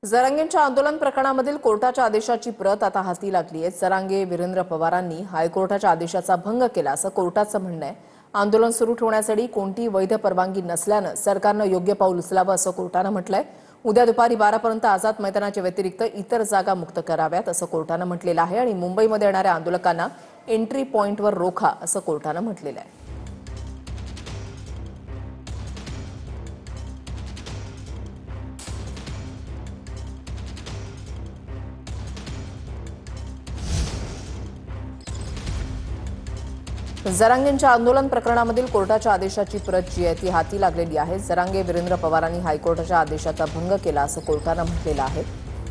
जरांगेंच्या आंदोलन प्रकरणामधील कोर्टाच्या आदेशाची प्रत आता हाती लागली आहे। जरांगे वीरेंद्र पवारांनी हायकोर्टाच्या आदेशाचा भंग केला असं कोर्टाचं म्हणणं आहे। आंदोलन सुरू ठेवण्यासाठी कोणती वैध परवानगी नसल्यानं सरकारनं योग्य पाऊल उचलावं असं कोर्टानं म्हटलंय। उद्या दुपारी 12 पर्यंत आझाद मैदानाच्या व्यतिरिक्त इतर जागा मुक्त कराव्यात असं कोर्टानं म्हटलेलं आहे आणि मुंबईमध्ये येणाऱ्या आंदोलकांना एंट्री पॉइंटवर रोखा असं कोर्टानं म्हटलेलं आहे। जरांगेंच्या आंदोलन प्रकरणामधील कोर्टाच्या आदेशाची प्रत जी आहे ती हाती लागलेली आहे। जरांगे वीरेंद्र पवारांनी हायकोर्टाच्या आदेशाचा भंग केला असं कोर्टानं म्हटलेलं आहे।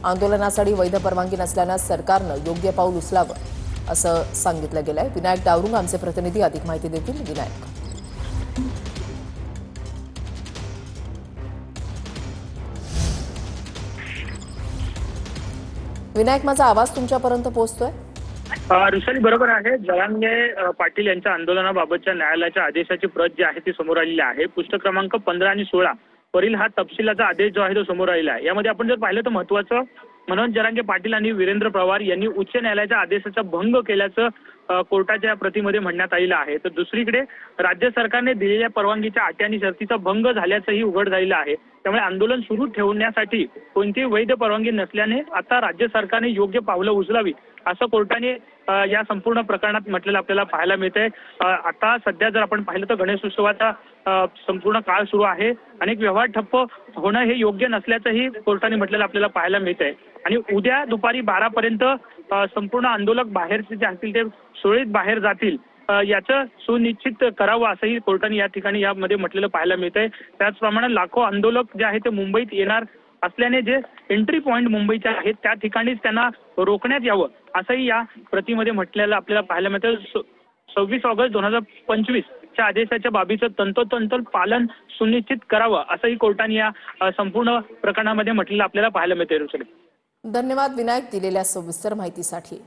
आंदोलनासाठी वैध परवानगी नसल्यानं सरकारनं योग्य पाऊल उचलावं असं सांगितलं गेलंय। विनायक दावरुंग आमचे प्रतिनिधी अधिक माहिती देतील। विनायक, माझा आवाज तुमच्यापर्यंत पोहोचतोय? ऋषाली, बरोबर आहे। जरांगे पाटील यांच्या आंदोलनाबाबतच्या न्यायालयाच्या आदेशाची प्रत जी आहे ती समोर आलेली आहे। पुस्तक क्रमांक 15 आणि 16 वरील हा तपशिलाचा आदेश जो आहे तो समोर आलेला आहे। यामध्ये आपण जर पाहिलं तर महत्त्वाचं मनोज जरांगे पाटील आणि वीरेंद्र पवार यांनी उच्च न्यायालयाच्या आदेशाचा भंग केल्याचं कोर्टाच्या प्रतीमध्ये म्हणण्यात आलेलं आहे। तर दुसरीकडे राज्य सरकारने दिलेल्या परवानगीच्या अटी आणि शर्तीचा भंग झाल्याचंही उघड झालेलं आहे। त्यामुळे आंदोलन सुरू ठेवण्यासाठी कोणतीही वैध परवानगी नसल्याने आता राज्य सरकारने योग्य पावलं उचलावी असं कोर्टाने या संपूर्ण प्रकरणात म्हटलेलं आपल्याला पाहायला मिळतंय। आता सध्या जर आपण पाहिलं तर गणेशोत्सवाचा संपूर्ण काळ सुरू आहे। अनेक व्यवहार ठप्प होणं हे योग्य नसल्याचंही कोर्टाने म्हटलेलं आपल्याला पाहायला मिळतंय आणि उद्या दुपारी 12 पर्यंत संपूर्ण आंदोलक बाहेरचे जे असतील ते सुरळीत बाहेर जातील याचं सुनिश्चित करावं असंही कोर्टाने या ठिकाणी यामध्ये म्हटलेलं पाहायला मिळतंय। त्याचप्रमाणे लाखो आंदोलक जे आहे ते मुंबईत येणार असल्याने जे एंट्री पॉइंट मुंबईच्या आहेत त्या ठिकाणीच त्यांना रोखण्यात यावं असंही या प्रतिमध्ये म्हटलेलं आपल्याला पाहायला मिळतं। 26 ऑगस्ट 2025 च्या आदेशाच्या बाबीचं तंतोतंत पालन सुनिश्चित करावं असंही कोर्टाने या संपूर्ण प्रकरणामध्ये म्हटलेलं आपल्याला पाहायला मिळतंय। धन्यवाद विनायक, दिलेल्या सविस्तर माहितीसाठी।